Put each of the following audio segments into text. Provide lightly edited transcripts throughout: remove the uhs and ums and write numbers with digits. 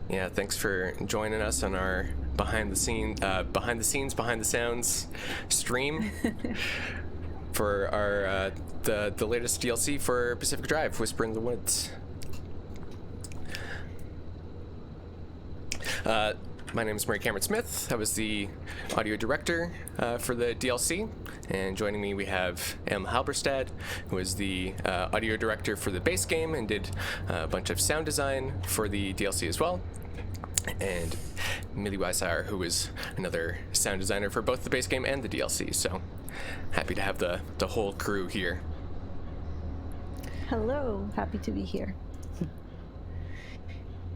Yeah, thanks for joining us on our behind the scenes, behind the sounds stream for our the latest DLC for Pacific Drive, Whisper in the Woods. My name is Murray Cameron Smith. I was the audio director for the DLC. And joining me, we have Em Halberstad, who is the audio director for the base game and did a bunch of sound design for the DLC as well. And Millie Weisauer, who is another sound designer for both the base game and the DLC. So happy to have the whole crew here. Hello, happy to be here.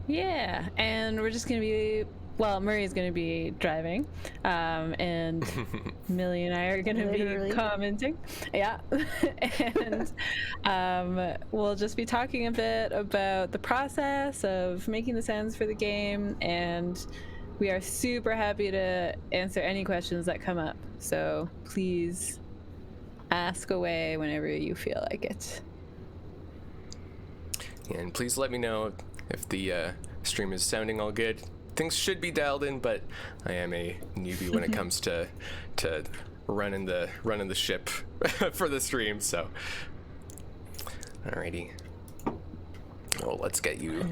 Yeah, and we're just going to be, Murray's going to be driving, and Millie and I are going to be commenting. Yeah, and we'll just be talking a bit about the process of making the sounds for the game, and we are super happy to answer any questions that come up. So please ask away whenever you feel like it. And please let me know if the stream is sounding all good. Things should be dialed in, but I am a newbie when it comes to running the ship for the stream. So, alrighty. Oh, let's get you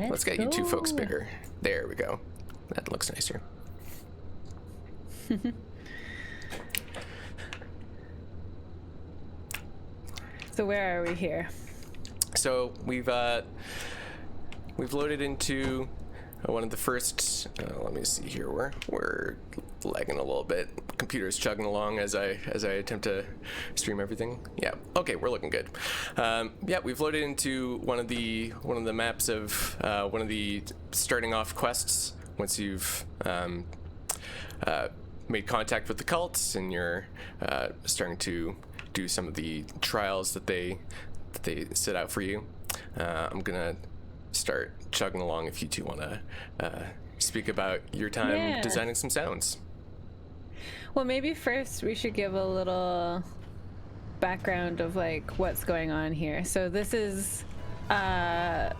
two folks bigger. There we go. That looks nicer. So where are we here? So we've loaded into one of the first. Let me see here. We're lagging a little bit. Computer's chugging along as I attempt to stream everything. Yeah. Okay, we're looking good. Yeah, we've loaded into one of the maps of one of the starting off quests. Once you've made contact with the cults and you're starting to do some of the trials that they set out for you. I'm gonna start chugging along if you two want to speak about your time designing some sounds. Well, maybe first we should give a little background of like what's going on here. So this is a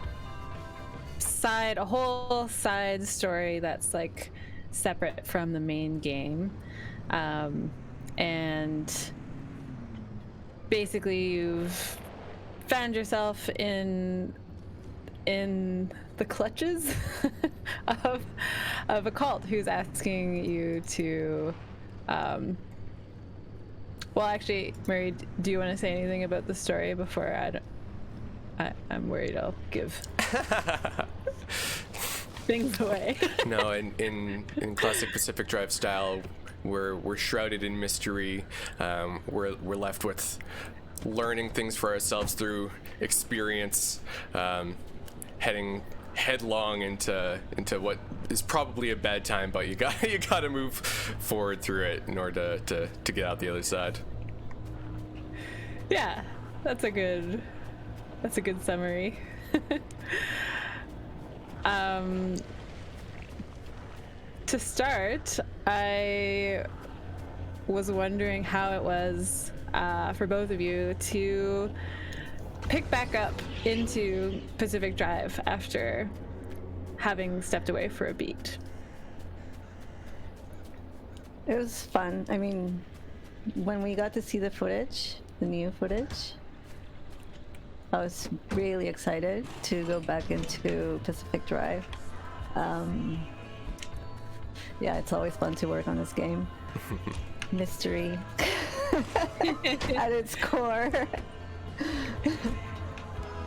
whole side story that's like separate from the main game, and basically you've found yourself in the clutches of a cult who's asking you to actually, Murray, do you want to say anything about the story before I'm worried I'll give things away? No, in classic Pacific Drive style, we're shrouded in mystery. We're left with learning things for ourselves through experience, heading headlong into what is probably a bad time, but you gotta move forward through it in order to get out the other side. Yeah, that's a good summary. To start, I was wondering how it was for both of you to pick back up into Pacific Drive after having stepped away for a beat. It was fun. I mean, when we got to see the footage, the new footage, I was really excited to go back into Pacific Drive. Yeah, it's always fun to work on this game. Mystery at its core.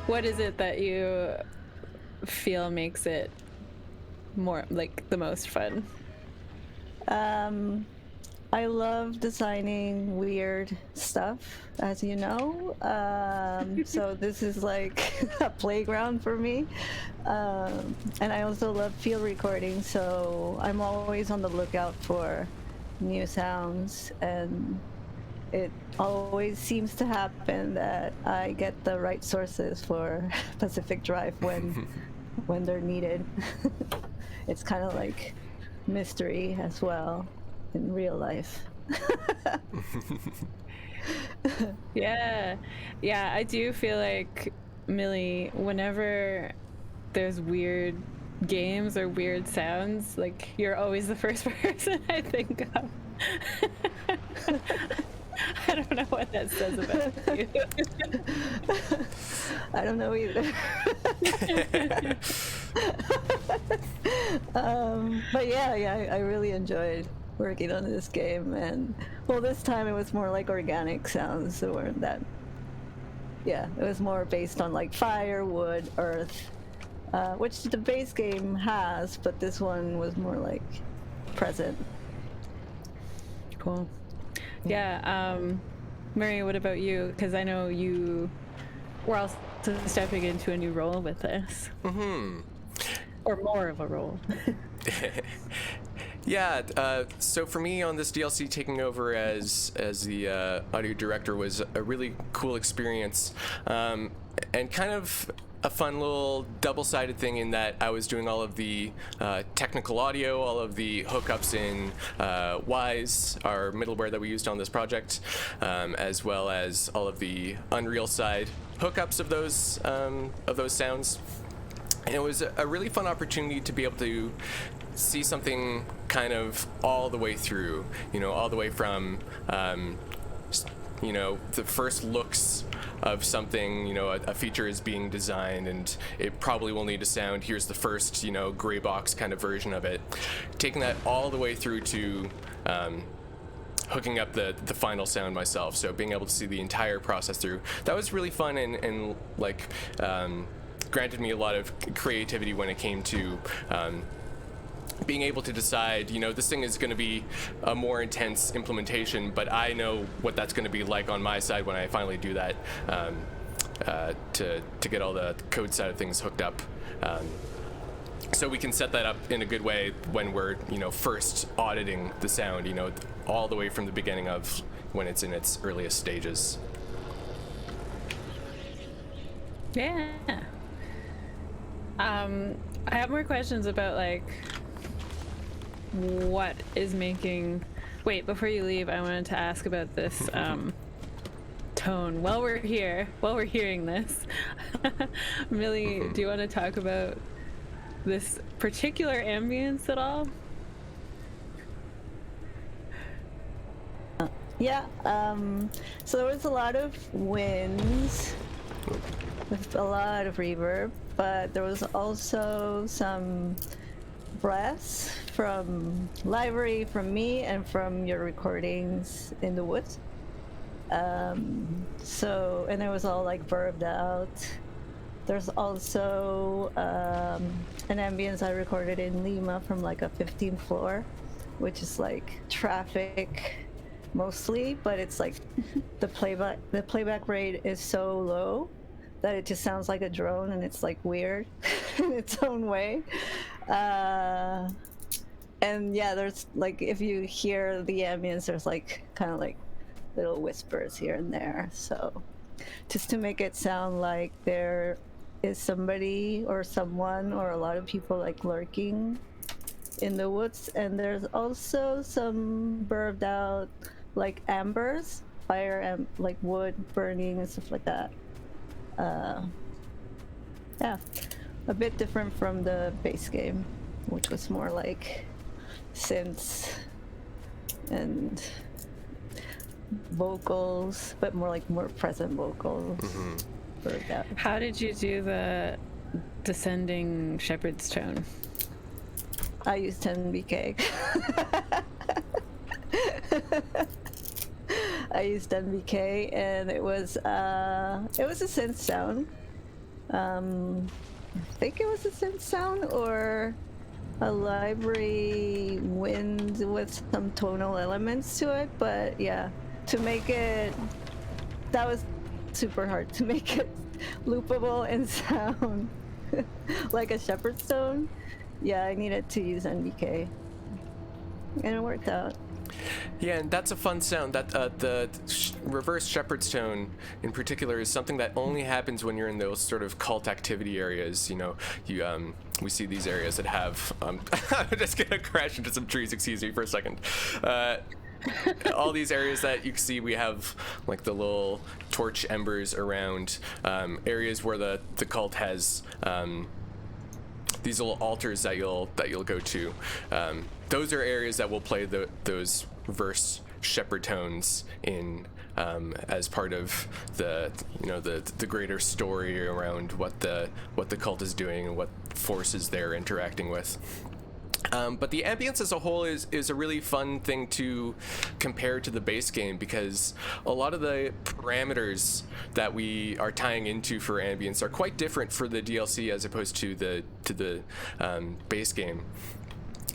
What is it that you feel makes it more like the most fun? I love designing weird stuff, as you know. So this is like a playground for me. And I also love field recording, so I'm always on the lookout for new sounds, and it always seems to happen that I get the right sources for Pacific Drive when they're needed. It's kind of like mystery as well in real life. Yeah, I do feel like, Millie, whenever there's weird games or weird sounds, like you're always the first person I think of. I don't know what that says about you. I don't know either. But yeah, I really enjoyed working on this game, and well, this time it was more like organic sounds, so weren't that. Yeah, it was more based on like fire, wood, earth, which the base game has, but this one was more like present. Cool. Yeah, Murray, what about you? Because I know you were also stepping into a new role with this. Or more of a role. Yeah, so for me on this DLC, taking over as the audio director was a really cool experience, and kind of a fun little double-sided thing in that I was doing all of the technical audio, all of the hookups in Wise, our middleware that we used on this project, as well as all of the Unreal side hookups of those sounds. And it was a really fun opportunity to be able to see something kind of all the way through, all the way from, the first looks of something, a feature is being designed and it probably will need a sound. Here's the first, gray box kind of version of it. Taking that all the way through to hooking up the final sound myself. So being able to see the entire process through. That was really fun and granted me a lot of creativity when it came to being able to decide, this thing is going to be a more intense implementation, but I know what that's going to be like on my side when I finally do that, to get all the code side of things hooked up. So we can set that up in a good way when we're, first auditing the sound, all the way from the beginning of when it's in its earliest stages. Yeah. I have more questions about what is making. Wait, before you leave, I wanted to ask about this tone. While we're hearing this, Millie, do you want to talk about this particular ambience at all? Yeah, so there was a lot of winds with a lot of reverb, but there was also some breaths from Library, from me, and from your recordings in the woods. And it was all verbed out. There's also an ambience I recorded in Lima from a 15th floor, which is traffic mostly, but it's the playback rate is so low that it just sounds like a drone, and it's weird in its own way. And yeah, there's if you hear the ambience, there's kind of little whispers here and there. So just to make it sound like there is somebody or someone or a lot of people lurking in the woods. And there's also some burped out ambers, fire and wood burning and stuff like that. Yeah, a bit different from the base game, which was more synths and vocals, but more present vocals. Mm-hmm. How did you do the descending shepherd's tone? I used 10BK. I used NVK, and it was a synth sound. I think it was a synth sound or a library wind with some tonal elements to it. But yeah, to make it, that was super hard to make it loopable and sound like a shepherd's tone. Yeah, I needed to use NVK, and it worked out. Yeah, and that's a fun sound. That the reverse shepherd's tone, in particular, is something that only happens when you're in those sort of cult activity areas. We see these areas that have. I'm just gonna crash into some trees. Excuse me for a second. All these areas that you can see, we have the little torch embers around, areas where the cult has these little altars that you'll go to. Those are areas that will play those reverse shepherd tones in as part of the greater story around what the cult is doing and what forces they're interacting with. But the ambience as a whole is a really fun thing to compare to the base game, because a lot of the parameters that we are tying into for ambience are quite different for the DLC as opposed to the base game.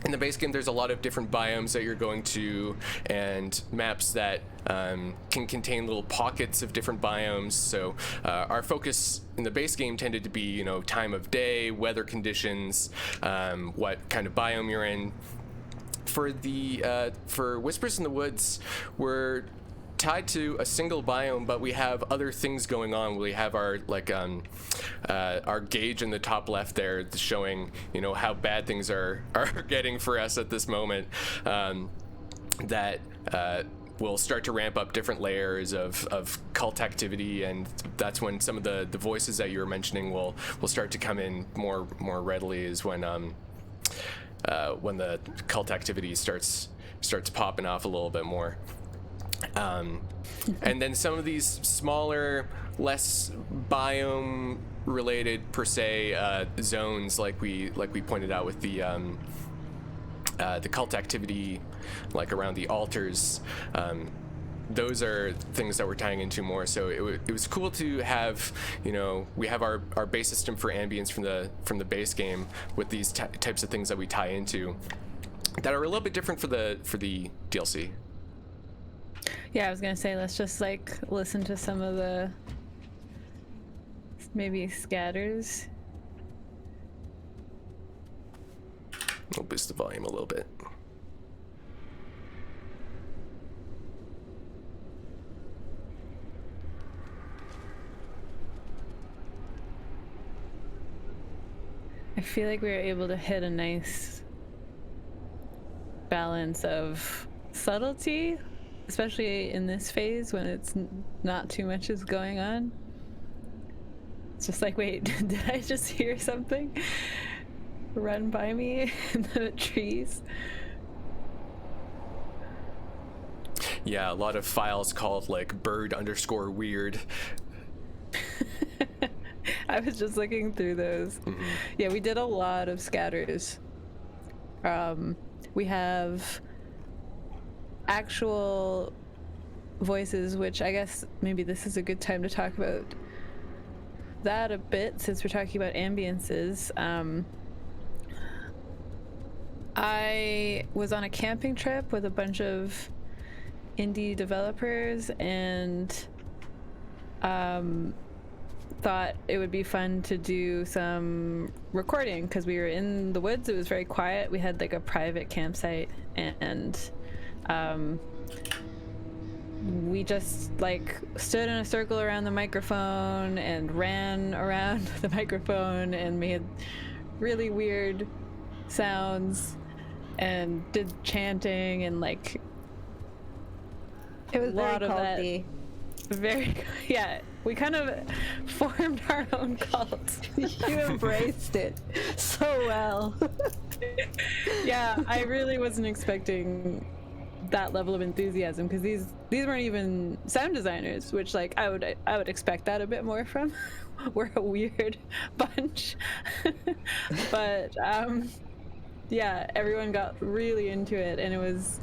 In the base game, there's a lot of different biomes that you're going to, and maps that can contain little pockets of different biomes. So our focus in the base game tended to be, time of day, weather conditions, what kind of biome you're in. For Whispers in the Woods, we're tied to a single biome, but we have other things going on. We have our our gauge in the top left there showing how bad things are getting for us at this moment. That will start to ramp up different layers of cult activity, and that's when some of the voices that you were mentioning will start to come in more readily, is when the cult activity starts popping off a little bit more. And then some of these smaller, less biome related per se zones, like we pointed out with the cult activity, like around the altars. Those are things that we're tying into more. So it was cool to have, we have our base system for ambience from the base game with these types of things that we tie into that are a little bit different for the DLC. Yeah, I was gonna say, let's just listen to some of the maybe scatters. We'll boost the volume a little bit. I feel like we were able to hit a nice balance of subtlety, especially in this phase when it's not too much is going on. It's just like, wait, did I just hear something run by me in the trees? Yeah, a lot of files called bird_weird. I was just looking through those. Mm-hmm. Yeah, we did a lot of scatters. We have actual voices, which I guess maybe this is a good time to talk about that a bit, since we're talking about ambiences. I was on a camping trip with a bunch of indie developers and thought it would be fun to do some recording because we were in the woods. It was very quiet. We had a private campsite, and we just stood in a circle around the microphone and ran around the microphone and made really weird sounds and did chanting and it was a lot very of culty. that. Very, yeah. We kind of formed our own cult. You embraced it so well. Yeah, I really wasn't expecting that level of enthusiasm, because these weren't even sound designers, which I would expect that a bit more from. We're a weird bunch. But yeah, everyone got really into it, and it was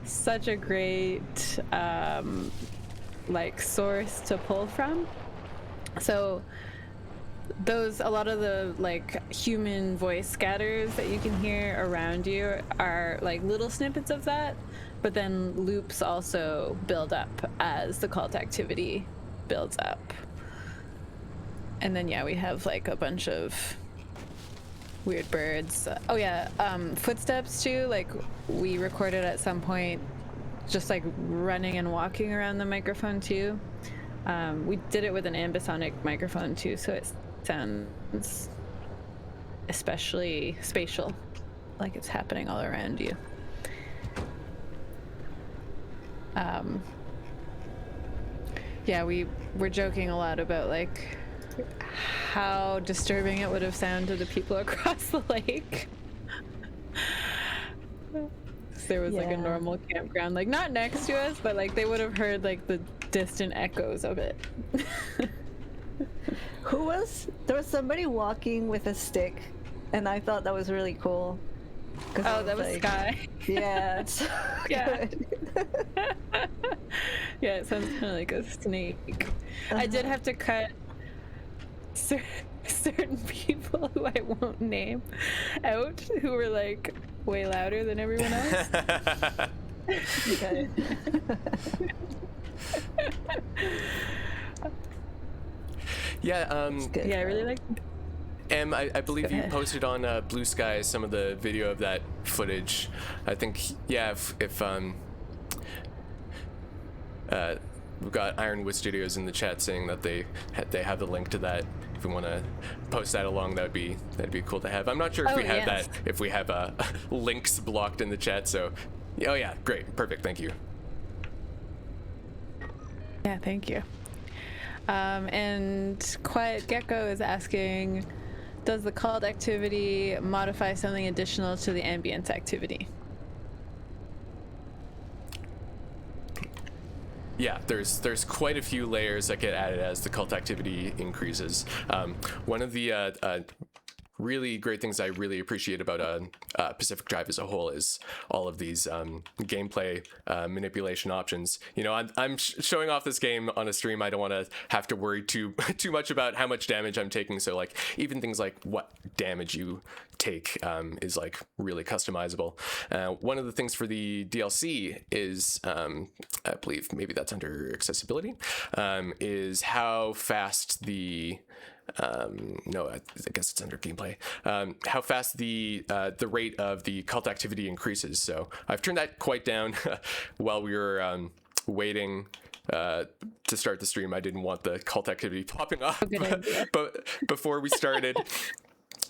such a great source to pull from. So a lot of the human voice scatters that you can hear around you are little snippets of that, but then loops also build up as the cult activity builds up. And then we have a bunch of weird birds. Oh yeah, footsteps too. We recorded at some point just running and walking around the microphone too. We did it with an ambisonic microphone too, so it sounds especially spatial, like it's happening all around you. Yeah, we were joking a lot about how disturbing it would have sounded to the people across the lake. There was like a Yeah. normal campground, like not next to us, but like they would have heard like the distant echoes of it. There was somebody walking with a stick, and I thought that was really cool. 'Cause Oh, it that was like, Sky. Yeah, it's so Yeah. good. Yeah, it sounds kind of like a snake. I did have to cut certain people who I won't name out, who were like way louder than everyone else. Okay. Yeah, Good. Yeah, I really like. I believe Go you ahead. posted on Blue Sky some of the video of that footage. I think, yeah, if we've got Ironwood Studios in the chat saying that they have the link to that. If we want to post that along, that'd be cool to have. I'm not sure if Oh, we have yes. that, if we have links blocked in the chat. So, oh yeah, great, perfect, thank you. Yeah, thank you. And Quiet Gecko is asking, does the called activity modify something additional to the ambient activity? Yeah, there's quite a few layers that get added as the cult activity increases. One of the really great things I really appreciate about Pacific Drive as a whole is all of these gameplay manipulation options. You know, I'm showing off this game on a stream. I don't want to have to worry too much about how much damage I'm taking. So like even things like what damage you take is like really customizable. One of the things for the DLC is, I believe maybe that's under accessibility, is how fast the no, I guess it's under gameplay. How fast the rate of the cult activity increases. So I've turned that quite down while we were waiting to start the stream. I didn't want the cult activity popping off, Good idea. but before we started.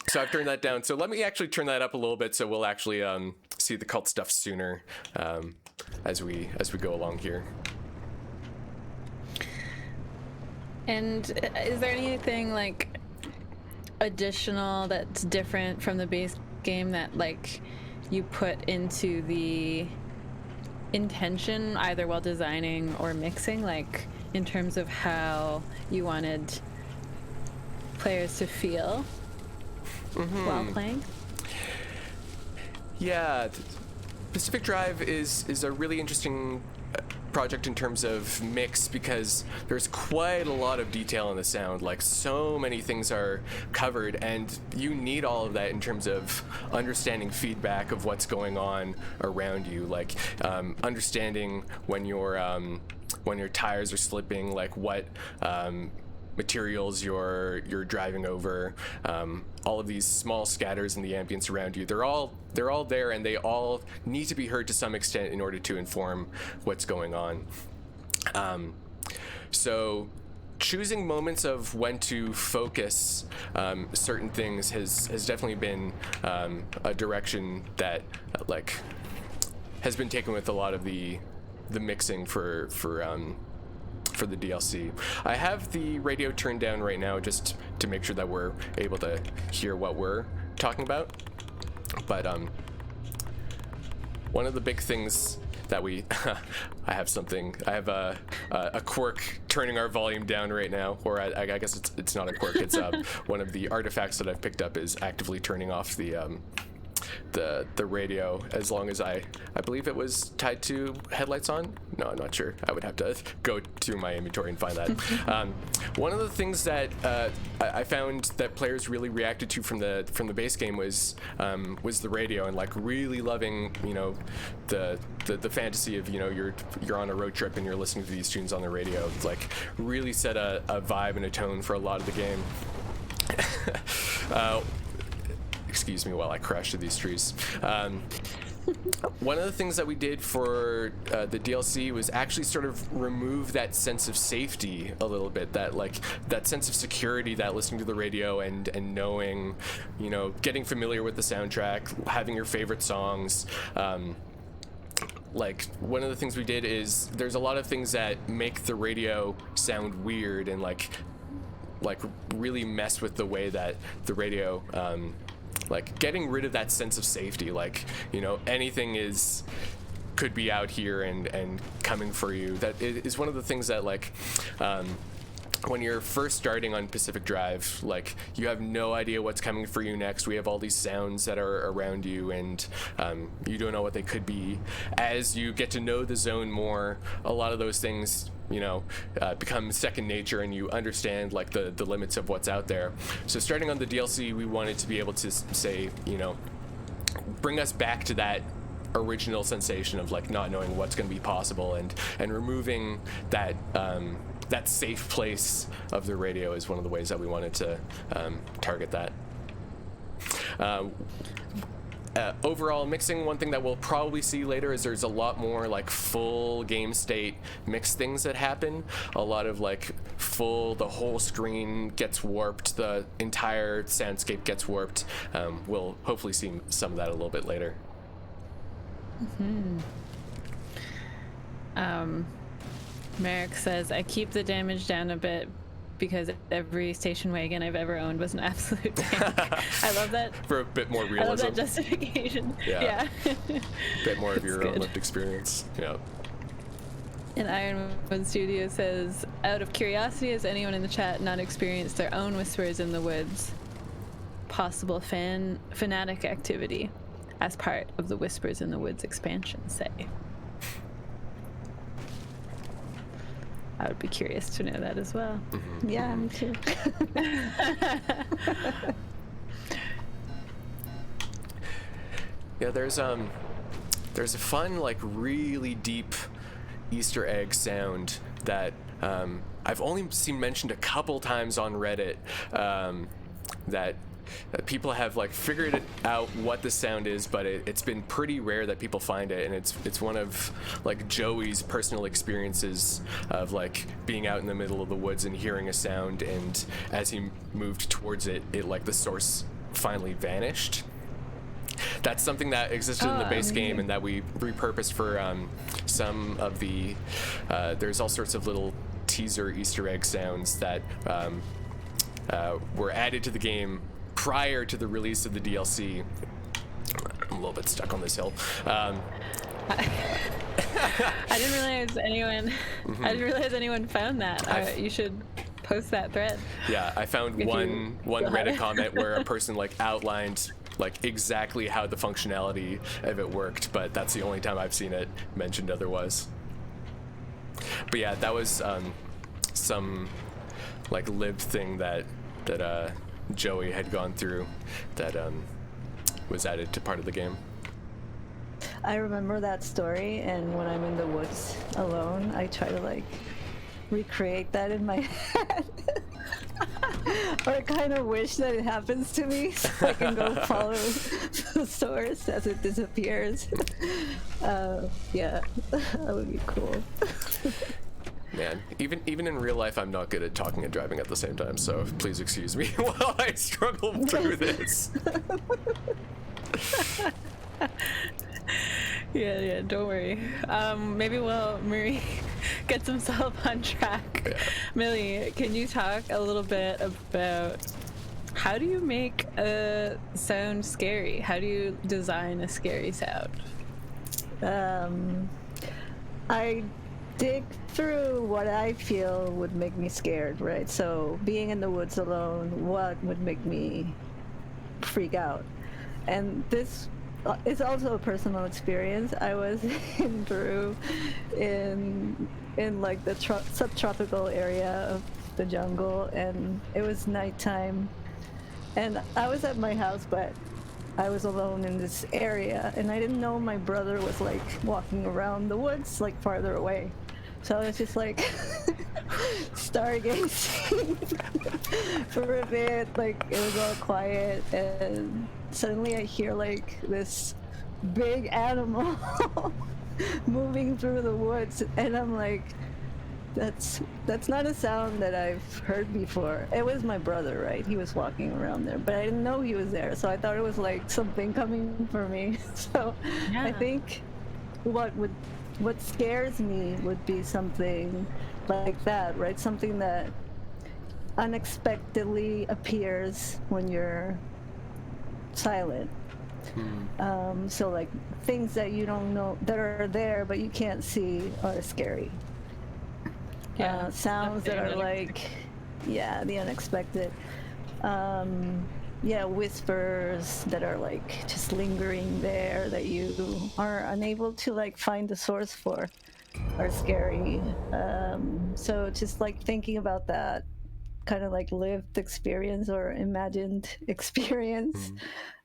So I've turned that down. So let me actually turn that up a little bit, so we'll actually see the cult stuff sooner as we go along here. And is there anything like additional that's different from the base game that like you put into the intention either while designing or mixing, like in terms of how you wanted players to feel while playing? Yeah, Pacific Drive is a really interesting project in terms of mix because there's quite a lot of detail in the sound. Like so many things are covered, and you need all of that in terms of understanding feedback of what's going on around you. Like understanding when your tires are slipping, like what materials you're driving over, all of these small scatters in the ambience around you. They're all there, and they all need to be heard to some extent in order to inform what's going on. So choosing moments of when to focus certain things has definitely been a direction that has been taken with a lot of the mixing for the DLC. I have the radio turned down right now just to make sure that we're able to hear what we're talking about. But one of the big things that I have a quirk turning our volume down right now, or I guess it's not a quirk. It's one of the artifacts that I've picked up is actively turning off the radio as long as I believe it was tied to headlights on. No, I'm not sure. I would have to go through my inventory and find that. One of the things that I found that players really reacted to from the base game was the radio, and like really loving, you know, the fantasy of, you know, you're on a road trip and you're listening to these tunes on the radio. It's like really set a vibe and a tone for a lot of the game. Excuse me while I crash through these trees. One of the things that we did for the DLC was actually sort of remove that sense of safety a little bit, that sense of security that listening to the radio and knowing, you know, getting familiar with the soundtrack, having your favorite songs. Like one of the things we did is there's a lot of things that make the radio sound weird and like like really mess with the way that the radio, like getting rid of that sense of safety. Like, you know, anything could be out here and coming for you. That is one of the things that, like, when you're first starting on Pacific Drive, like, you have no idea what's coming for you next. We have all these sounds that are around you, and you don't know what they could be. As you get to know the zone more, a lot of those things, you know, become second nature, and you understand, like, the limits of what's out there. So starting on the DLC, we wanted to be able to say, you know, bring us back to that original sensation of, like, not knowing what's going to be possible, and removing that that safe place of the radio is one of the ways that we wanted to target that. Overall mixing, one thing that we'll probably see later is there's a lot more, like, full game state mix things that happen. A lot of, like, the whole screen gets warped, the entire soundscape gets warped. We'll hopefully see some of that a little bit later. Merrick says, I keep the damage down a bit because every station wagon I've ever owned was an absolute tank. I love that. For a bit more realism. I love that justification. Yeah. Bit more of your own good. lived experience. Yeah. And Ironwood Studio says, out of curiosity, has anyone in the chat not experienced their own Whispers in the Woods possible fanatic activity as part of the Whispers in the Woods expansion, say? I would be curious to know that as well. Mm-hmm. Yeah, me too. Yeah, there's a fun, like, really deep Easter egg sound that I've only seen mentioned a couple times on Reddit, that people have, like, figured it out what the sound is, but it's been pretty rare that people find it, and it's one of, like, Joey's personal experiences of, like, being out in the middle of the woods and hearing a sound, and as he moved towards it, like, the source finally vanished. That's something that existed in the base game and that we repurposed for some of the there's all sorts of little teaser Easter egg sounds that were added to the game prior to the release of the DLC. I'm a little bit stuck on this hill. I didn't realize anyone. I didn't realize anyone found that. You should post that thread. Yeah, I found one Reddit comment where a person, like, outlined, like, exactly how the functionality of it worked, but that's the only time I've seen it mentioned otherwise. But yeah, that was some, like, lived thing that Joey had gone through that was added to part of the game. I remember that story, and when I'm in the woods alone, I try to, like, recreate that in my head. Or I kind of wish that it happens to me so I can go follow the source as it disappears. Yeah, that would be cool. Man, even in real life, I'm not good at talking and driving at the same time, so please excuse me while I struggle through this. Yeah, don't worry. Maybe we'll, Marie, get himself on track. Yeah. Millie, can you talk a little bit about how do you make a sound scary? How do you design a scary sound? I dig through what I feel would make me scared, right? So being in the woods alone, what would make me freak out? And this is also a personal experience. I was in Peru in like the subtropical area of the jungle, and it was nighttime, and I was at my house, but I was alone in this area, and I didn't know my brother was, like, walking around the woods, like, farther away. So I was just, like, stargazing for a bit. Like, it was all quiet, and suddenly I hear, like, this big animal moving through the woods, and I'm like, that's not a sound that I've heard before. It was my brother, right? He was walking around there, but I didn't know he was there, so I thought it was, like, something coming for me. So Yeah. I think what scares me would be something like that, right? Something that unexpectedly appears when you're silent. So like things that you don't know that are there but you can't see are scary. Sounds that are like, the unexpected. Whispers that are like just lingering there that you are unable to like find the source for are scary. So just like thinking about that kind of like lived experience or imagined experience,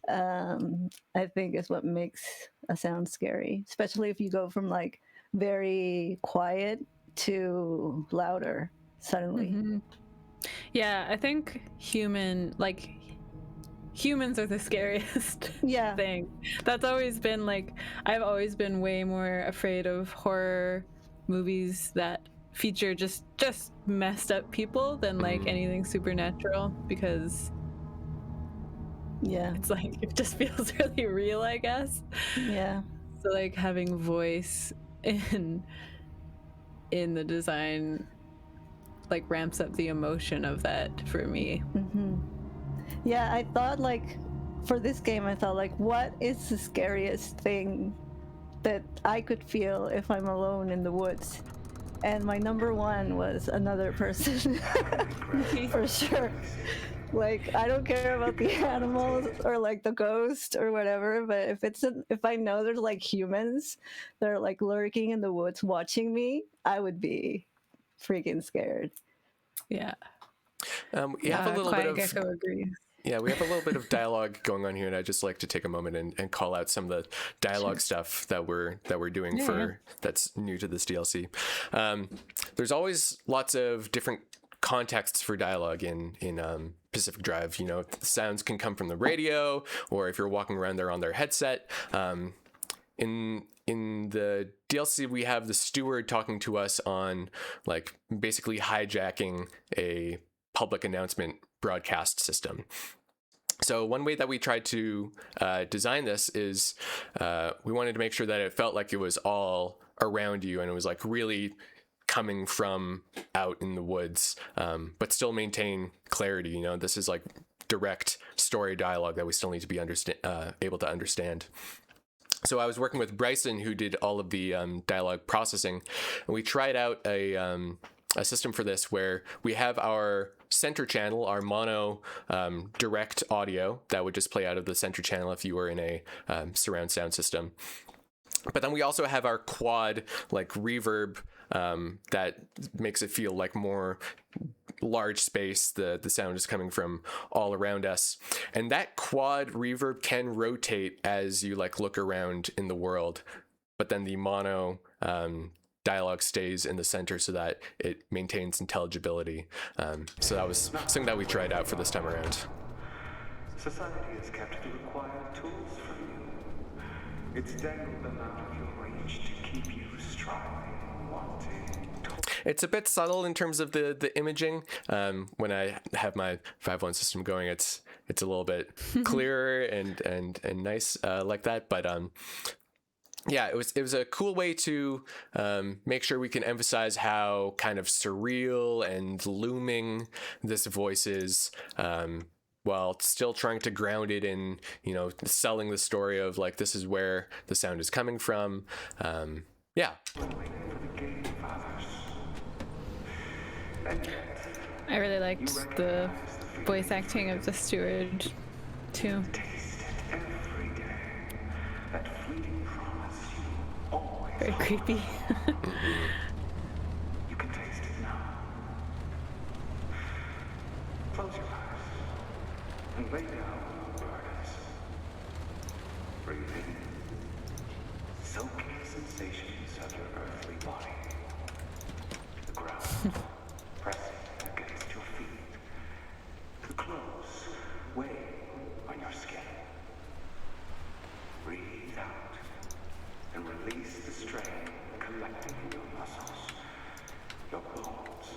I think is what makes a sound scary, especially if you go from like very quiet to louder suddenly. Yeah, I think humans are the scariest thing. That's always been like, I've always been way more afraid of horror movies that feature just messed up people than like anything supernatural, because it's like it just feels really real, I guess. So like having voice in the design like ramps up the emotion of that for me. I thought like for this game, I thought like, what is the scariest thing that I could feel if I'm alone in the woods? And my number one was another person. For sure. Like, I don't care about the animals or like the ghost or whatever, but if I know there's like humans that are like lurking in the woods watching me, I would be freaking scared. We have a little bit of Gecko agrees. Yeah, we have a little bit of dialogue going on here, and I'd just like to take a moment and call out some of the dialogue stuff that we're doing that's new to this DLC. There's always lots of different contexts for dialogue in Pacific Drive. You know, sounds can come from the radio, or if you're walking around, they're on their headset. In the DLC, we have the steward talking to us on like basically hijacking a public announcement broadcast system. So one way that we tried to design this is we wanted to make sure that it felt like it was all around you and it was like really coming from out in the woods, but still maintain clarity. You know, this is like direct story dialogue that we still need to be able to understand. So I was working with Bryson, who did all of the dialogue processing, and we tried out a system for this where we have our center channel, our mono direct audio that would just play out of the center channel if you were in a surround sound system. But then we also have our quad like reverb that makes it feel like more large space. The sound is coming from all around us, and that quad reverb can rotate as you like look around in the world, but then the mono dialogue stays in the center so that it maintains intelligibility. So that was something that we tried out for this time around. Society has kept the required tools from you. It's dangled them out of your reach to keep you striving, wanting. It's a bit subtle in terms of the imaging. When I have my 5.1 system going, it's a little bit clearer and nice like that. But yeah, it was a cool way to make sure we can emphasize how kind of surreal and looming this voice is, while still trying to ground it in, you know, selling the story of like, this is where the sound is coming from. Yeah. I really liked the voice acting of the steward too. Very creepy. You can taste it now. Close your eyes and lay down your burdens. Breathe in. Soak in the sensations of your earthly body. The ground pressing against your feet. The clothes weighing on your skin. Breathe out. And release the strain collecting in your muscles, your bones.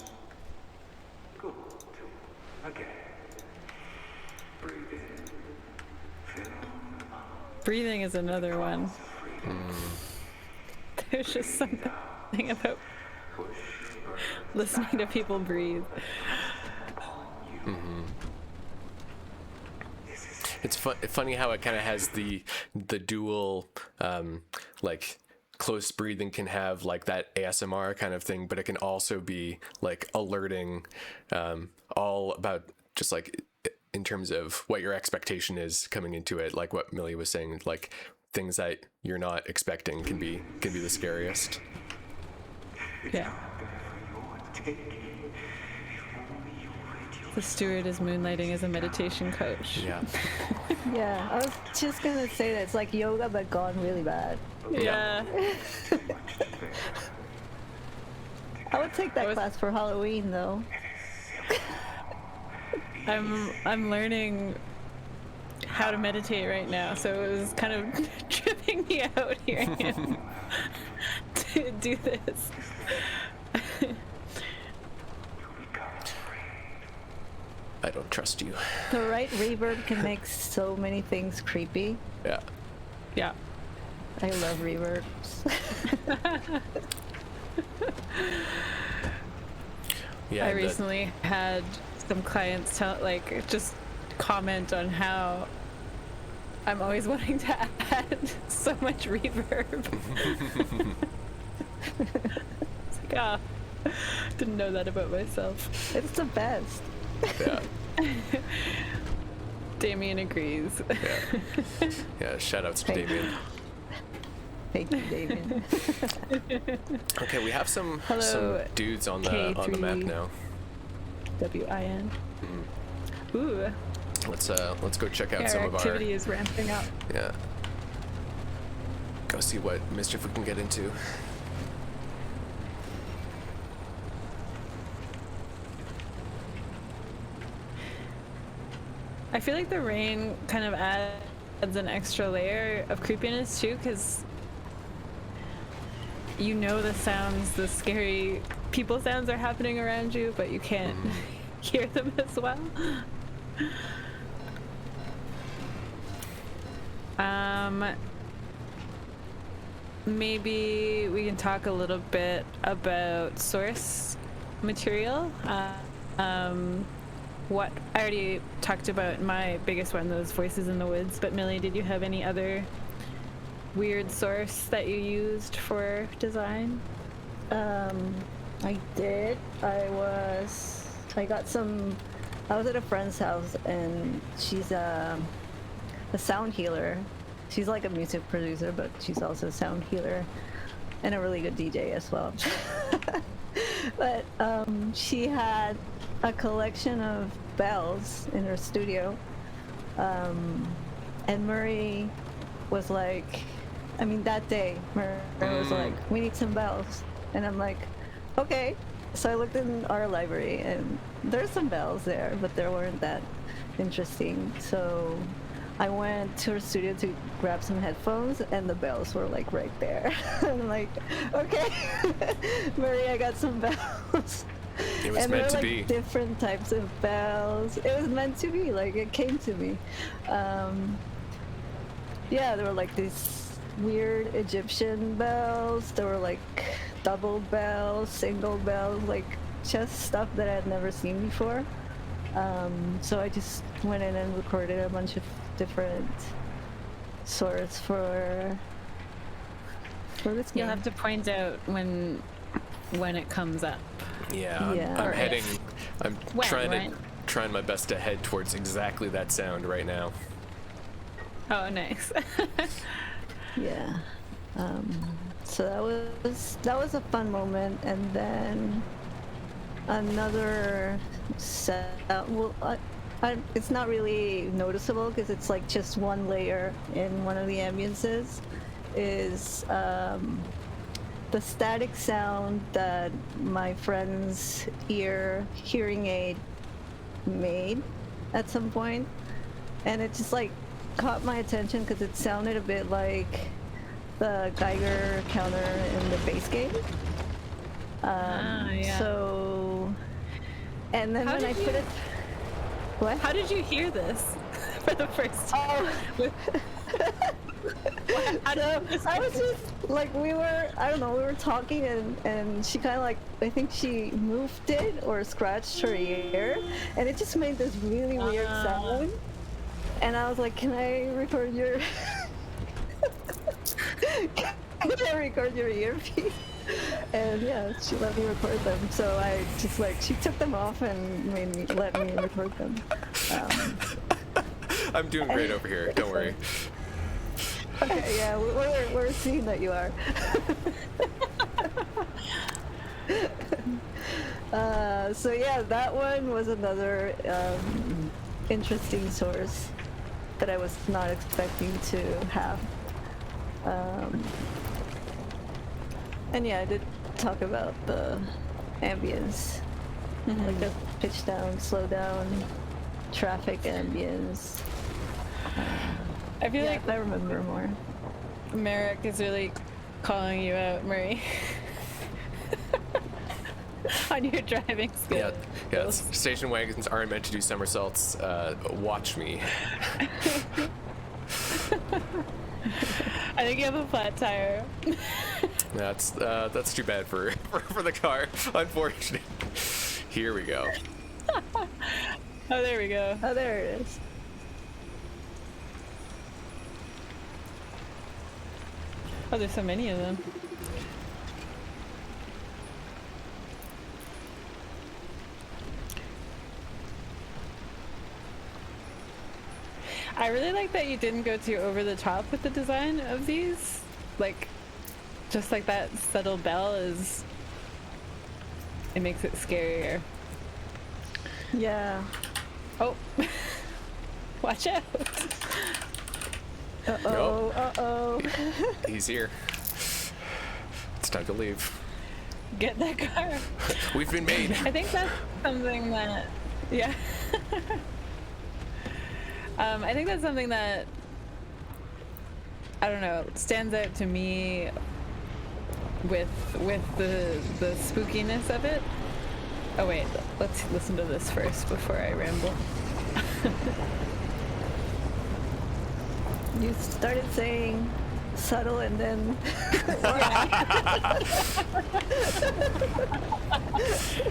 Good. Again. Breathe in. Fill them up. Breathing is another one. There's just something about listening to people breathe. It's funny how it kind of has the dual, like, close breathing can have like that ASMR kind of thing, but it can also be like alerting, all about just like in terms of what your expectation is coming into it. Like what Millie was saying, like things that you're not expecting can be the scariest. Yeah. The steward is moonlighting as a meditation coach. Yeah. Yeah, I was just gonna say that it's like yoga but gone really bad. Yeah. I would take that class for Halloween though. I'm learning how to meditate right now, so it was kind of tripping me out hearing him to do this. I don't trust you. The right reverb can make so many things creepy. Yeah. Yeah. I love reverbs. Yeah. I recently had some clients just comment on how I'm always wanting to add so much reverb. It's like, didn't know that about myself. It's the best. Yeah. Damien agrees. Yeah. Yeah. Shout outs to Thank Damien. Thank you, David. Okay, we have some Hello, dudes on the map now. WIN. Ooh, Let's go check out our some of activity is ramping up. yeah. Go see what mischief we can get into. I feel like the rain kind of adds an extra layer of creepiness too, because you know the sounds, the scary people sounds are happening around you, but you can't hear them as well. Maybe we can talk a little bit about source material. What I already talked about my biggest one, those voices in the woods, but Millie, did you have any other weird source that you used for design? I did. I was at a friend's house and she's a sound healer. She's like a music producer, but she's also a sound healer and a really good DJ as well. But she had a collection of bells in her studio. And Murray was like, that day, Murray was like, we need some bells. And I'm like, okay. So I looked in our library and there's some bells there, but they weren't that interesting. So I went to her studio to grab some headphones and the bells were like right there. I'm like, okay, Murray, I got some bells. It was and meant to like be. Different types of bells. It was meant to be. Like it came to me. Yeah, there were like these weird Egyptian bells. There were like double bells, single bells, like just stuff that I had never seen before. So I just went in and recorded a bunch of different sorts for this game. You'll have to point out when it comes up. Yeah, Yeah. I'm Or heading. I'm When, trying right? trying my best to head towards exactly that sound right now. Oh, nice. Yeah. So that was a fun moment, and then another sound. Well, it's not really noticeable because it's like just one layer in one of the ambiences. Is the static sound that my friend's hearing aid made at some point, and it just like caught my attention because it sounded a bit like the Geiger counter in the base game. Yeah. So, and then How when I did put you- it, what? How did you hear this for the first time? Oh. I was just like, I don't know, we were talking and she kind of like, I think she moved it or scratched her ear and it just made this really weird sound. And I was like, can I record your, can I record your earpiece? And yeah, she let me record them. So I just like, she took them off and let me record them. I'm doing great over here. Don't worry. Okay, yeah, we're seeing that you are. So yeah, that one was another interesting source that I was not expecting to have. And yeah, I did talk about the ambience, like the pitch down, slow down, traffic ambience. I feel Yeah, like I remember more. Merrick is really calling you out, Murray. On your driving skills. Yeah. Station wagons aren't meant to do somersaults. Watch me. I think you have a flat tire. That's too bad for the car. Unfortunate. Here we go. Oh, there we go. Oh, there it is. Oh, there's so many of them. I really like that you didn't go too over the top with the design of these. Like, just like that subtle bell is... It makes it scarier. Yeah. Oh. Watch out. Uh-oh, uh-oh. He's here. It's time to leave. Get that car. We've been made. I think that's something that... Yeah. I think that's something that, I don't know, stands out to me with the spookiness of it. Oh wait, let's listen to this first before I ramble. You started saying subtle and then...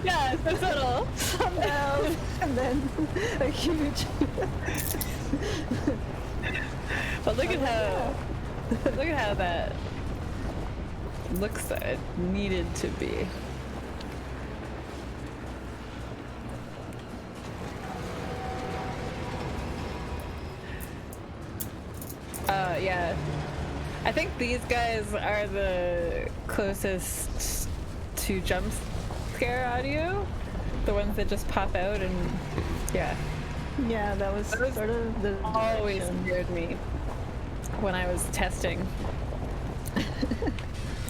Yeah, it's so subtle. somehow, and then a huge... But look at how that looks that it needed to be. Yeah. I think these guys are the closest to jump scare audio. The ones that just pop out and yeah. Yeah, that was sort of the... Always direction. scared me when I was testing.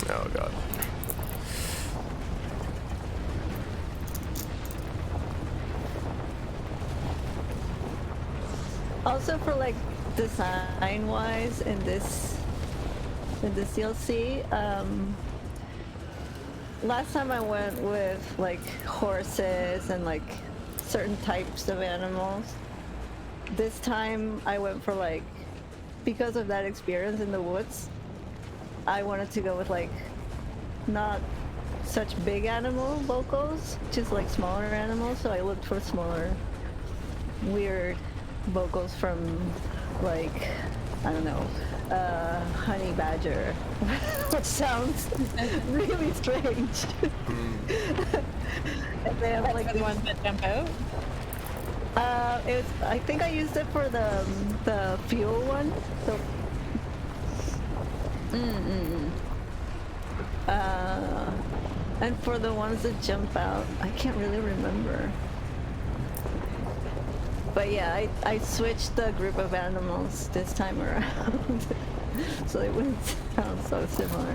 Oh god. Also for like design wise in this DLC, last time I went with like horses and like certain types of animals. This time I went for like, because of that experience in the woods, I wanted to go with like not such big animal vocals, just like smaller animals. So I looked for smaller, weird vocals from like, I don't know, honey badger, which sounds really strange. And then like the ones that jump out. it was, I think I used it for the fuel one. So, and for the ones that jump out, I can't really remember. But yeah, I switched the group of animals this time around, so it wouldn't sound so similar.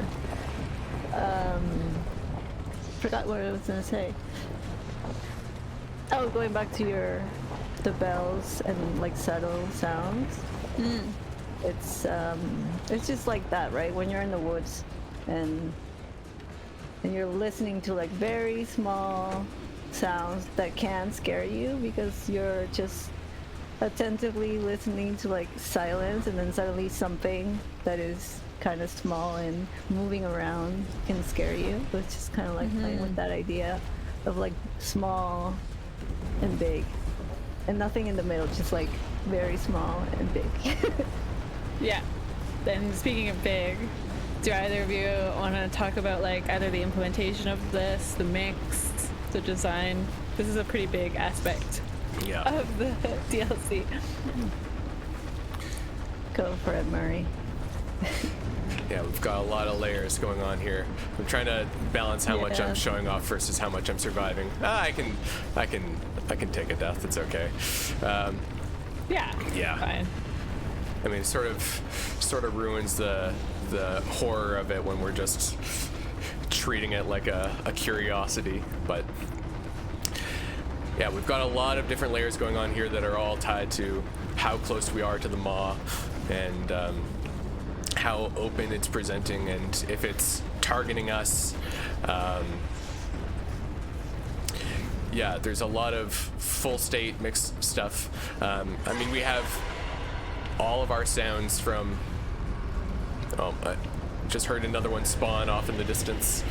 Forgot what I was gonna say. Oh, going back to the bells and like subtle sounds. It's just like that, right? When you're in the woods and you're listening to like very small sounds that can scare you because you're just attentively listening to like silence, and then suddenly something that is kind of small and moving around can scare you. It's just kind of like playing with that idea of like small and big, and nothing in the middle, just like very small and big. Yeah. Then speaking of big, do either of you want to talk about like either the implementation of this, the mix, the design? This is a pretty big aspect Yeah. of the DLC. Go for it, Murray. Yeah, we've got a lot of layers going on here. I'm trying to balance how much Yeah. I'm showing off versus how much I'm surviving. I can take a death. It's okay. Yeah. Yeah. Fine. I mean, it sort of ruins the horror of it when we're just treating it like a curiosity. But yeah, we've got a lot of different layers going on here that are all tied to how close we are to the maw, and how open it's presenting, and if it's targeting us. Yeah, there's a lot of full state mixed stuff. I mean, we have all of our sounds from... Oh, I just heard another one spawn off in the distance.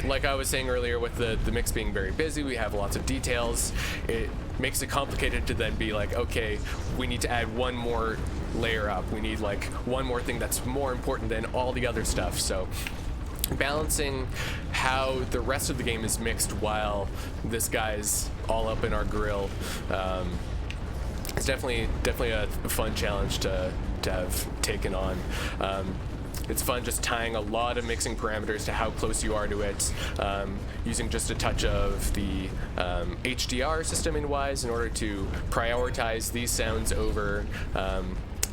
Like I was saying earlier, with the mix being very busy, we have lots of details. It makes it complicated to then be like, okay, we need to add one more layer up. We need like one more thing that's more important than all the other stuff. So balancing how the rest of the game is mixed while this guy's all up in our grill, it's definitely a fun challenge to have taken on. It's fun just tying a lot of mixing parameters to how close you are to it, using just a touch of the HDR system in Wwise in order to prioritize these sounds over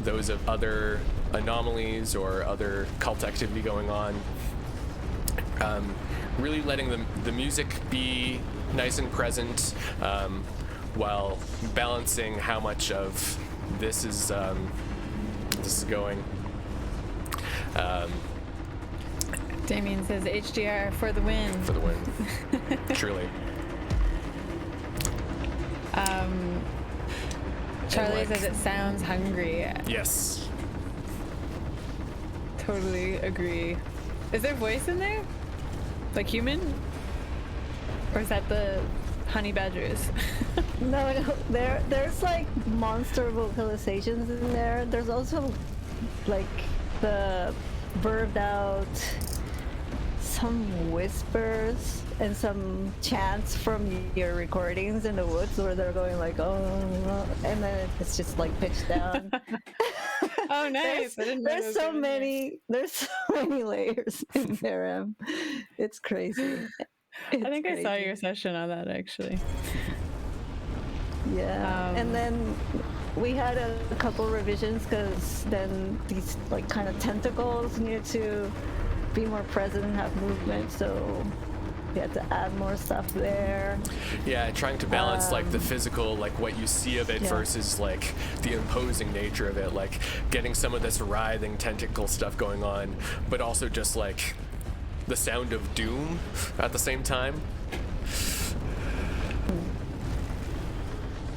those of other anomalies or other cult activity going on. Really letting the music be nice and present, while balancing how much of this is going. Damien says HDR for the win. For the win. Truly. Charlie like- says it sounds hungry. Yes. Totally agree. Is there voice in there? Like human? Or is that the honey badgers? No, there's like monster vocalizations in there. There's also like the verbed out, some whispers and some chants from your recordings in the woods where they're going like, oh, and then it's just like pitched down. Oh, nice. I didn't know There's those so were in there. many layers in there. It's crazy. I think I saw crazy. your session on that actually. Yeah, and then we had a couple revisions because then these like kind of tentacles needed to be more present and have movement, so we had to add more stuff there. Yeah, trying to balance like the physical, like what you see of it Yeah. versus like the imposing nature of it, like getting some of this writhing tentacle stuff going on, but also just like the sound of doom at the same time.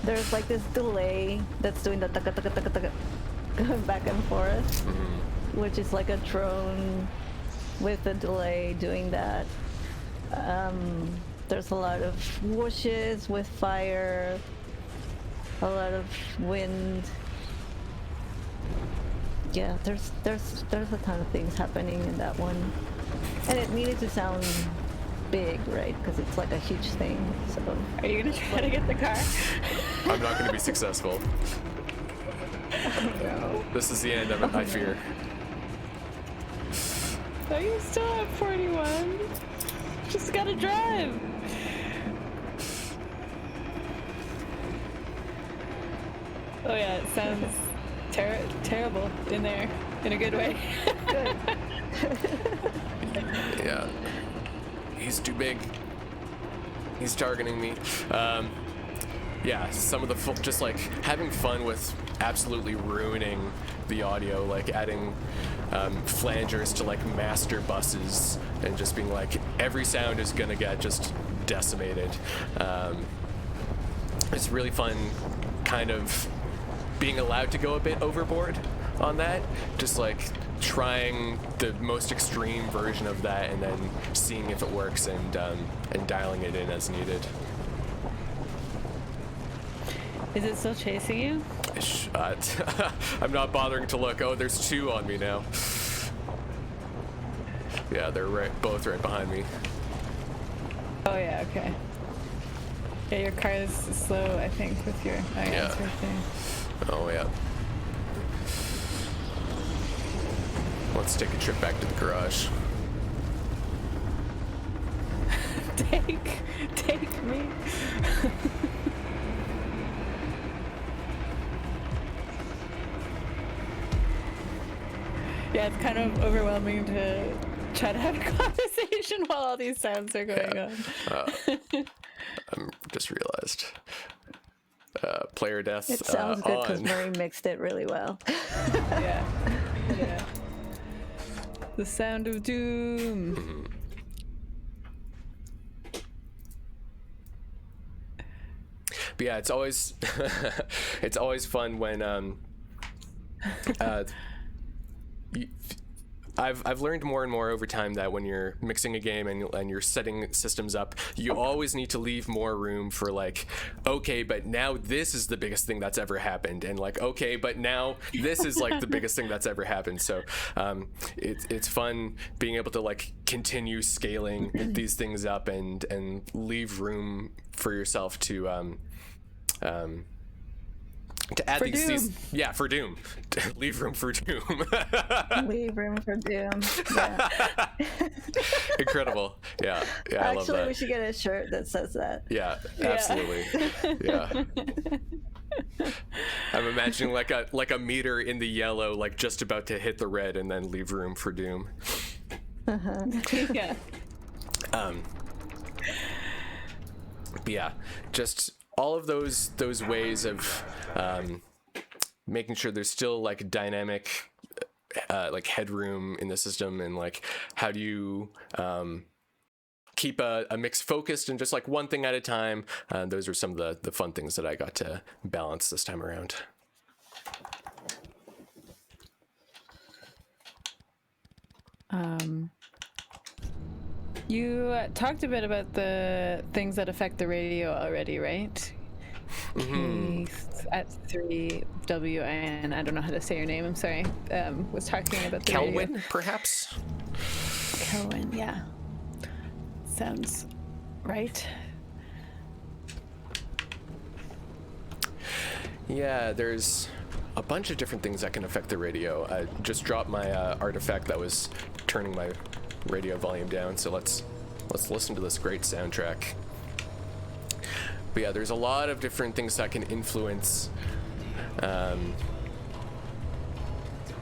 There's like this delay that's doing the taka taka taka taka going back and forth, which is like a drone with a delay doing that. There's a lot of whooshes with fire, a lot of wind. Yeah, there's a ton of things happening in that one, and it needed to sound big, right? Because it's like a huge thing. So Are you gonna try to get the car? I'm not going to be successful. This is the end of it, I fear. Are you still at 41? Just gotta drive. Oh yeah, it sounds terrible in there, in a good way. Yeah. He's too big. He's targeting me. Yeah, some of the just like having fun with absolutely ruining the audio, like adding flangers to like master buses and just being like every sound is gonna get just decimated. it's really fun kind of being allowed to go a bit overboard on that, just like trying the most extreme version of that and then seeing if it works and dialing it in as needed. Is it still chasing you? I'm not bothering to look. Oh, there's 2 on me now. Yeah, they're both right behind me. Oh yeah, okay. Yeah, your car is slow, I think, with your... Oh yeah, it's right there. Oh, yeah. Let's take a trip back to the garage. Take me. Yeah, it's kind of overwhelming to try to have a conversation while all these sounds are going on. I just realized. Player death. It sounds good because on. Murray mixed it really well. Yeah. Yeah. The sound of doom. But yeah, it's always it's always fun when I've learned more and more over time that when you're mixing a game and you're setting systems up, you always need to leave more room for like, okay, but now this is the biggest thing that's ever happened, and like, okay, but now this is like the biggest thing that's ever happened. So it's fun being able to like continue scaling these things up and leave room for yourself to add For these, Doom. yeah, for Doom. Leave room for Doom. Leave room for Doom. Yeah. Incredible. Yeah, I love Actually, that. we should get a shirt that says that. Yeah, absolutely. Yeah. I'm imagining like a meter in the yellow, like just about to hit the red, and then leave room for Doom. Yeah. But yeah, just all of those ways of making sure there's still like dynamic like headroom in the system, and like how do you keep a mix focused and just like one thing at a time. Those are some of the fun things that I got to balance this time around. You talked a bit about the things that affect the radio already, right? At 3WIN, I don't know how to say your name, I'm sorry, was talking about the radio. Kelwyn, perhaps? Kelwyn, yeah. Sounds right. Yeah, there's a bunch of different things that can affect the radio. I just dropped my artifact that was turning my radio volume down, so let's listen to this great soundtrack. But yeah, there's a lot of different things that can influence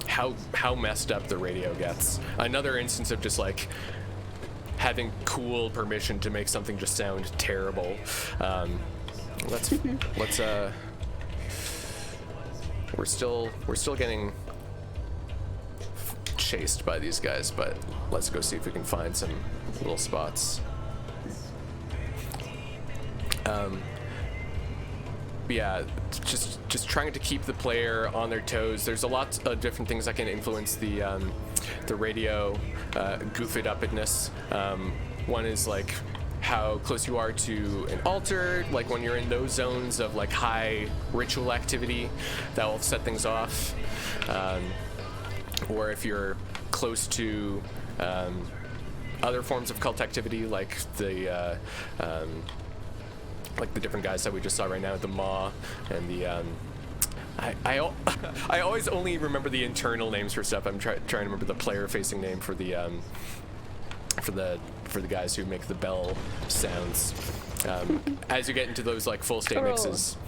how messed up the radio gets. Another instance of just like having cool permission to make something just sound terrible. Let's we're still getting chased by these guys, but let's go see if we can find some little spots. Yeah, just trying to keep the player on their toes. There's a lot of different things that can influence the radio goof it upness. One is like how close you are to an altar, like when you're in those zones of like high ritual activity, that will set things off. Or if you're close to other forms of cult activity, like the different guys that we just saw right now, the Maw and the I always only remember the internal names for stuff. I'm trying to remember the player-facing name for the guys who make the bell sounds. As you get into those like full state mixes,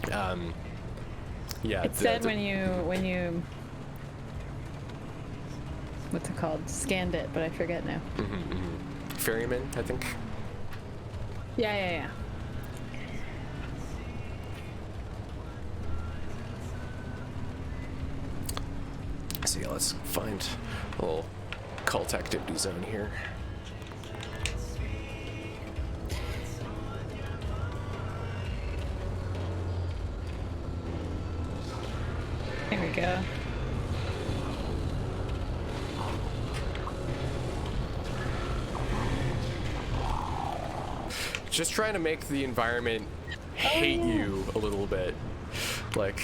yeah, It said when you what's it called? Scanned it, but I forget now. Ferryman, I think. Yeah. So yeah, let's find a little cult activity zone here. go. Just trying to make the environment hate you a little bit. Like,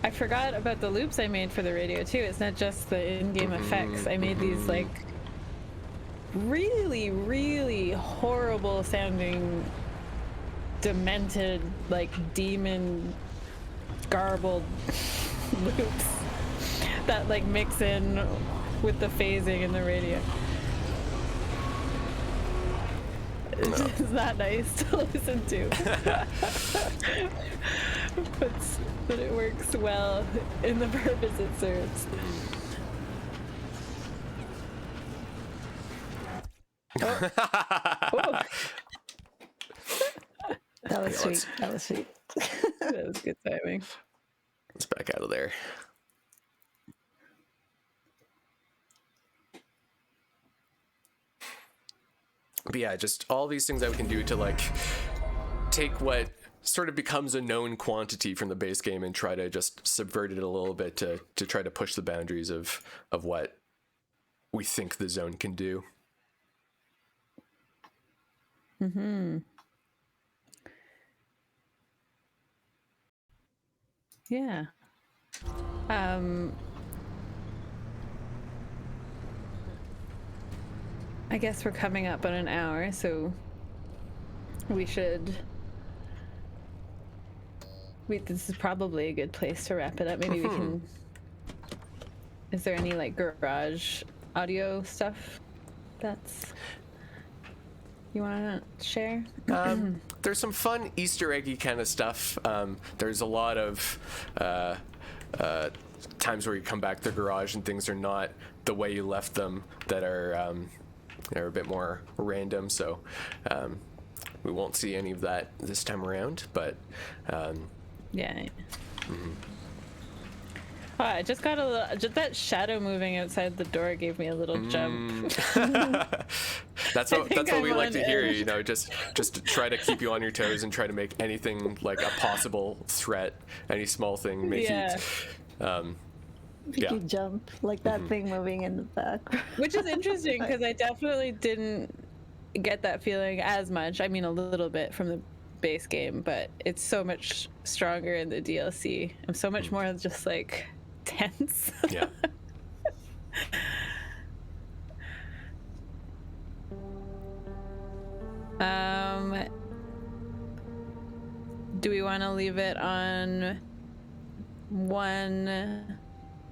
I forgot about the loops I made for the radio too. It's not just the in-game effects. I made these like really, really horrible sounding, demented, like demon garbled loops that like mix in with the phasing in the radio. It's not nice to listen to. but it works well in the purpose it serves. Oh. Oh. That was Yeah, sweet. That was sweet. That was good timing. let's back out of there. But yeah, just all these things that we can do to like take what sort of becomes a known quantity from the base game and try to just subvert it a little bit to try to push the boundaries of what we think the zone can do. Yeah. I guess we're coming up on an hour, so we should. This is probably a good place to wrap it up. Maybe we can. Is there any like garage audio stuff that's you want to share? There's some fun Easter eggy kind of stuff. There's a lot of times where you come back to the garage and things are not the way you left them, that are they're a bit more random. So we won't see any of that this time around. But Yeah. Oh, I just got a little. Just that shadow moving outside the door gave me a little jump. that's what we like to hear. You know, just to try to keep you on your toes and try to make anything like a possible threat, any small thing, make Yeah. you. Make you jump like that thing moving in the back. Which is interesting because I definitely didn't get that feeling as much. I mean, a little bit from the base game, but it's so much stronger in the DLC. I'm so much more just like tense. Yeah. Do we want to leave it on one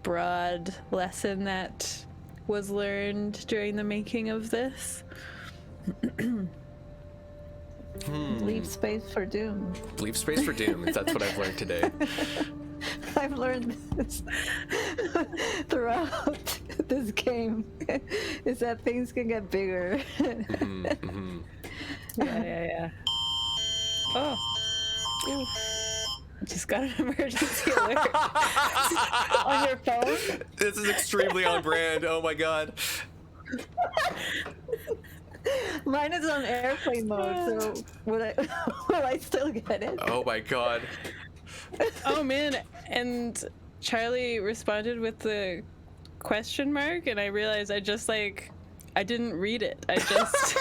broad lesson that was learned during the making of this? Leave space for doom. Leave space for doom. That's what I've learned today. I've learned this throughout this game, is that things can get bigger. Yeah. Oh. Ooh. Just got an emergency alert on your phone. This is extremely on brand. Oh my god. Mine is on airplane mode, so will I still get it? Oh my god. Oh man, and Charlie responded with the question mark, and I realized I didn't read it. I just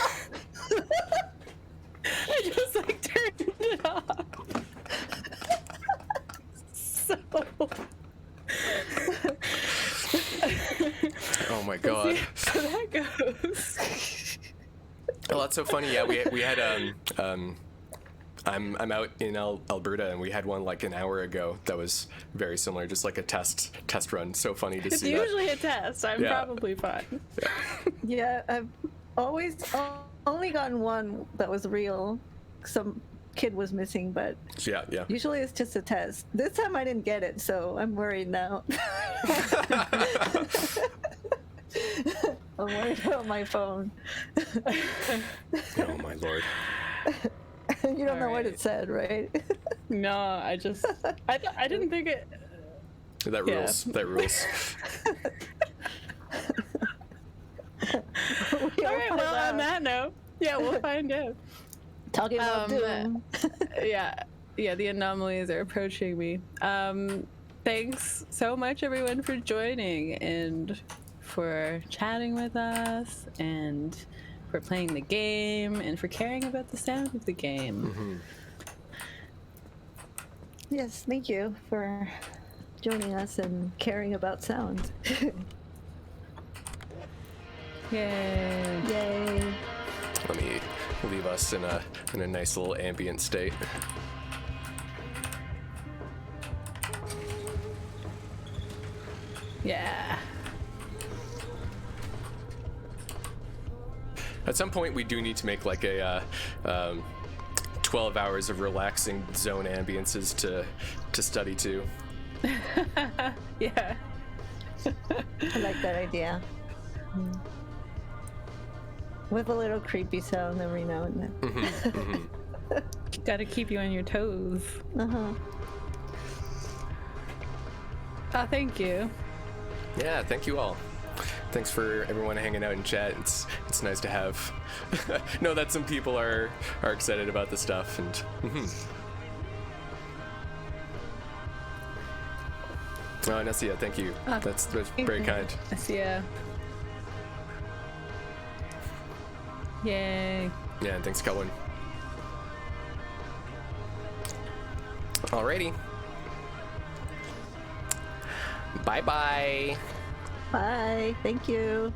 turned it off. So Oh my god. so that goes. Oh, that's so funny. Yeah, we had I'm out in Alberta, and we had one like an hour ago that was very similar, just like a test run. So funny to It's see that. usually a test. I'm Yeah. probably fine. Yeah, I've always only gotten one that was real. Some kid was missing, but Yeah. usually it's just a test. This time I didn't get it, so I'm worried now. I'm worried about my phone. Oh my lord. You don't know what Alright. it said, right? No, I didn't think it. That Yeah. rules. That rules. All right. Well, on that note, yeah, we'll find out. Talking about Um, doom. Yeah. the anomalies are approaching me. Thanks so much, everyone, for joining and for chatting with us and for playing the game and for caring about the sound of the game. Yes, thank you for joining us and caring about sound. Yay. Yay. Let me leave us in a nice little ambient state. Yeah. At some point, we do need to make like a 12 hours of relaxing zone ambiences to study to. Yeah. I like that idea. With a little creepy sound every now and then. Gotta keep you on your toes. Uh-huh. Oh, thank you. Yeah, thank you all. Thanks for everyone hanging out in chat. It's nice to have know that some people are excited about the stuff and. Oh, Nessia, thank you. That's very kind. Yeah. Yay. Yeah, and thanks, Kelwin. Alrighty. Bye bye. Bye. Thank you.